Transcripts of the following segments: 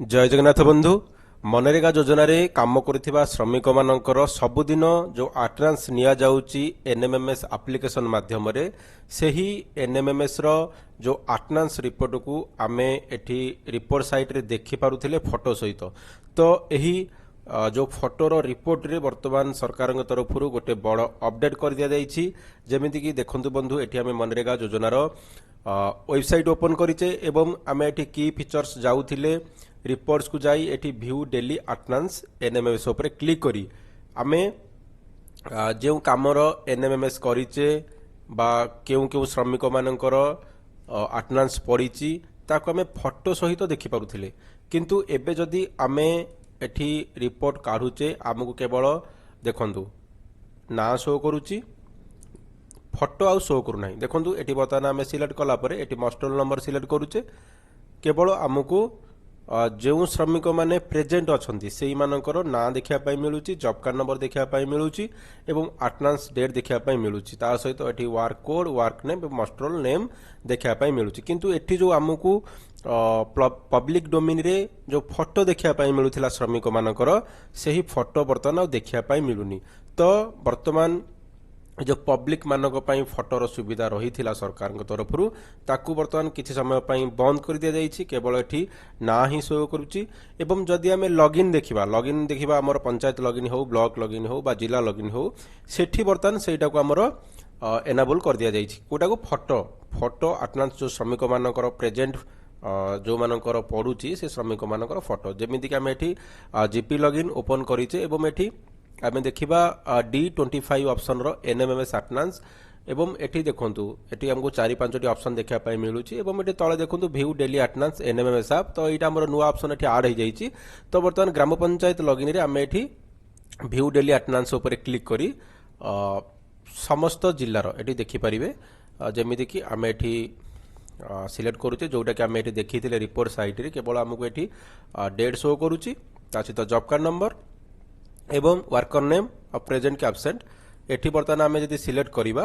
जय जगन्नाथ बंधु मनरेगा योजन काम करुवा श्रमिक मानकर सबुदिन जो आटेनांस निया जाउची एनएमएमएस एप्लिकेशन माध्यम रे सेही एनएमएमएस रो जो आटेनांस रिपोर्ट को आमे एठी रिपोर्ट साइट रे देखि पारुथिले फोटो सहित तो एही जो फोटोर रिपोर्ट रे वर्तमान सरकार तरफ गोटे बड़ अपडेट कर दिया जाइछि जेमिति कि देखंतु बंधु एठी आमे मनरेगा योजनार वेबसाइट ओपन करिचे एवं आमे एठी की फीचर्स जाउथिले रिपोर्ट्स को जाई एठी व्यू डेली अटेंडेंस एनएमएमएस ऊपर क्लिक करी आमे जो कामर एनएमएमएस करिचे बा केउ केउ श्रमिक मानकर अटेंडेंस पड़ीची ताको आमे फोटो सहित देखि पारुथिले किंतु एबे जदी आमे एठी रिपोर्ट काढुचे आमको केवल देखंतु ना शो करूची फोटो आउ शो करू नाही देखंतु एठी बर्तमान आमे सिलेक्ट कला परे एठी मास्टर रोल नंबर सिलेक्ट करूचे केवल आमको जो श्रमिक माने प्रेजेंट अच्छी से मानकर ना देखा मिलूँ जॉब कार्ड नंबर देखा मिलूँ एवं अटेंडेंस डेट देखा मिलूँ ता सहित एटी work code work name muster roll name देखा मिलूँ किंतु एटी जो आमको पब्लिक डोमेन रे जो फोटो देखा मिलूला श्रमिक मानकर से ही फोटो बर्तमान देखा मिलूनी तो बर्तमान जो पब्लिक मानक पई फोटोर सुविधा रही थिला सरकार तरफ ताकू बर्तमान किसी समय पई बंद कर दिया जाइछि केवल एठी ना ही शो करूछि एवं जदि आमे लॉगिन देखिबा हमर पंचायत लॉगिन हो ब्लॉक लॉगिन हो बा जिला लॉगिन हो सेठी बर्तमान सेटा को हमर एनेबल कर दिया जाइछि कोटा को फोटो अटेंडेंस जो श्रमिक मानकर प्रेजेंट जो मानकर पडुछि से श्रमिक मानकर फोटो जेमिति कि आमे एठी जीपी लॉगिन ओपन करिचे एवं एठी आमे देखिबा D25 ऑप्शन रो एनएमएमएस अटेंडेंस एवं एठी देखंतु एठी हमको 4-5टी ऑप्शन देखा पाई मिलुची एवं एठी तळे देखंतु view daily attendance NMIMS app तो एटा हमर नुवा ऑप्शन एठी ऐड हो जाईची तो वर्तमान ग्राम पंचायत लॉगिन रे आमे एठी व्यू डेली अटेंडेंस ऊपर क्लिक करी समस्त जिल्लार एठी देखि परिबे जेमिति कि आमे एठी सिलेक्ट करूचे जोटा कि आमे एठी देखिथिले रिपोर्ट साइट रे केवल हमको एठी डेट शो करूची ता सहित जॉब कार्ड नंबर एवं वर्कर नेम और प्रेजेंट के एब्सेंट एठी बर्तमान आमे जदि सिलेक्ट करिबा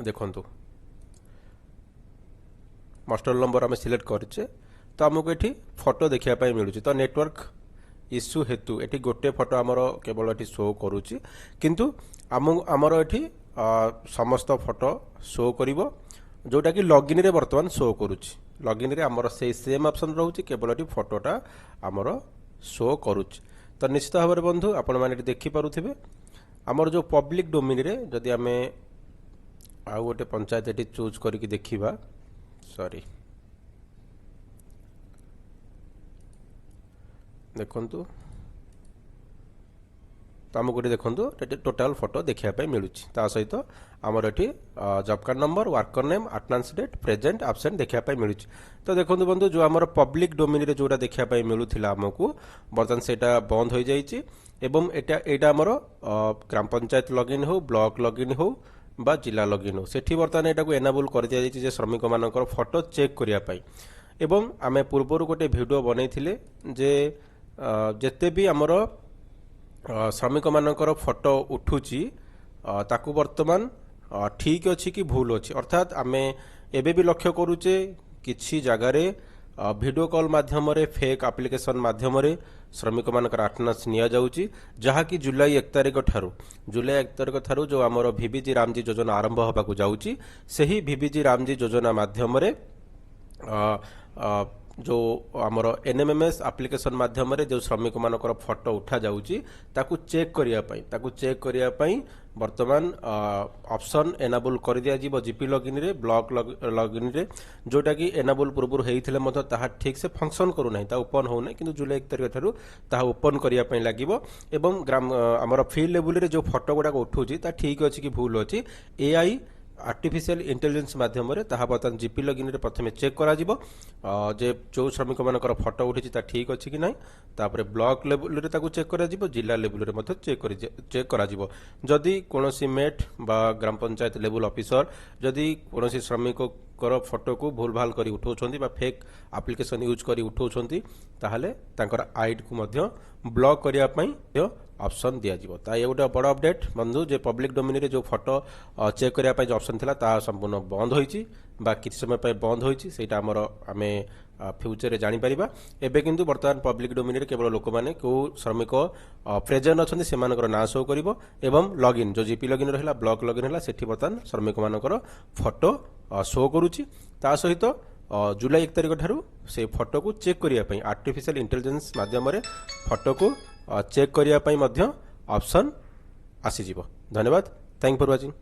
देखंतु मास्टर नंबर आमे सिलेक्ट करछे तो हमको एठी फोटो देखिया पाई मिलुची तो नेटवर्क इश्यू हेतु एठी गोटे फोटो हमर केवल एठी शो करूची किंतु हमर एठी समस्त फोटो शो करिवो जोटा कि लॉगिन रे वर्तमान शो करूची लॉगिन रे हमर से सेम ऑप्शन रहउची केवल एठी फोटोटा हमर शो करूची तो निश्चित भाव में बंधु आपण मैंने देखी पारुथिबे आमर जो पब्लिक डोमेन रे जदि आमे आ गोटे पंचायत एटी चूज करके देखिबा सॉरी देखंतु तो आम गोटे देखंतु टोटाल फोटो देखिया पाई मिलुची ता सहित आमर एटी job card number worker name attendance date present absent देखिया पाई मिलुची तो देखंतु बंधु जो आमर पब्लिक डोमेन रे जोरा देखिया पाई मिलुथिला हमकु बर्तमान सेटा बंद हो जाईची एवं एटा आमर ग्राम पंचायत लॉगिन हो ब्लॉक लॉगिन हो बा जिला लॉगिन हो सेठी बर्तमान एटा को एनेबल कर दिया जाईची जे श्रमिक मानकर फोटो चेक करिया पाई एवं आमे पूर्वरु गोटे वीडियो बनैथिले जे जेते भी आमर श्रमिक मानकर फोटो उठुची ताकू वर्तमान ठीक अच्छी कि भूल अच्छी अर्थात आमे एबे भी लक्ष्य करूचे किछि जगार वीडियो कॉल माध्यम फेक एप्लिकेशन माध्यम श्रमिक मानकर अटेंडेंस निया जाउची जहाँकि जुलाई 1 तारिख ठारू जो आमर वीबीजी रामजी योजना आरंभ होबाकू जाउची सेही वीबीजी रामजी योजना माध्यम जो आमर एनएमएमएस एप्लिकेशन माध्यम जो श्रमिक मानकर फोटो उठा जाउची ताकू चेक करिया पई वर्तमान ऑप्शन एनेबल कर दिया जीवो जीपी लॉगिन रे ब्लॉक लॉगिन रे जोटा कि एनेबल पूर्व हेइथिले मतो ताहा ठीक से फंक्शन करू नाही ता ओपन हो नाही किंतु जुलाई 1 तारिख ठारू ताहा ओपन करिया पई लागिवो एवं ग्राम आमर फील्ड लेवल रे जो फोटो गुडा उठुची ता ठीक अछि कि भूल अछि एआई आर्टिफिशियल इंटेलिजेंस माध्यम बर्तमान जीपी लॉगिन रे प्रथमे चेक करा जिवो जे जो श्रमिक मानकर फोटो उठी ठीक अच्छी कि नहीं तापर ब्लॉक लेवल रे ताकू चेक करा जिवो जिला लेवल रे मध्य चेक करा जिवो जदि कोनोसी मेट बा ग्राम पंचायत लेवल ऑफिसर जदि कोनोसी श्रमिक कर फोटो को भूल भाल करी उठाउछंती बा फेक एप्लिकेशन यूज करी उठाउछंती ताहले तांकर आईडी को मध्य ब्लॉक करिया पई ऑप्शन दिया जिवो ता ये गोटे बड़ अपडेट बंधु जे पब्लिक डोमेन रे जो फोटो चेक करिया पई जो ऑप्शन थिला ता संपूर्ण बंद होईची बा किछि समय पई बंद होईची सेटा हमर आमे फ्यूचर जानीपर एवं किंतु बर्तमान पब्लिक डोमेन केवल लोक मैंने कौ श्रमिक प्रेजेंट अच्छा से ना शो कर लॉगिन जो जीपी लॉगिन रहा ब्लॉक लॉगिन है सेठी बर्तमान श्रमिक मानकर फोटो शो करुच्ची ता सहित जुलाई 1 तारिख ठारू से फोटो को चेक करने आर्टिफिशियल इंटेलिजेंस माध्यम फोटो को चेक करने ऑप्शन आसीज। धन्यवाद। Thank for watching.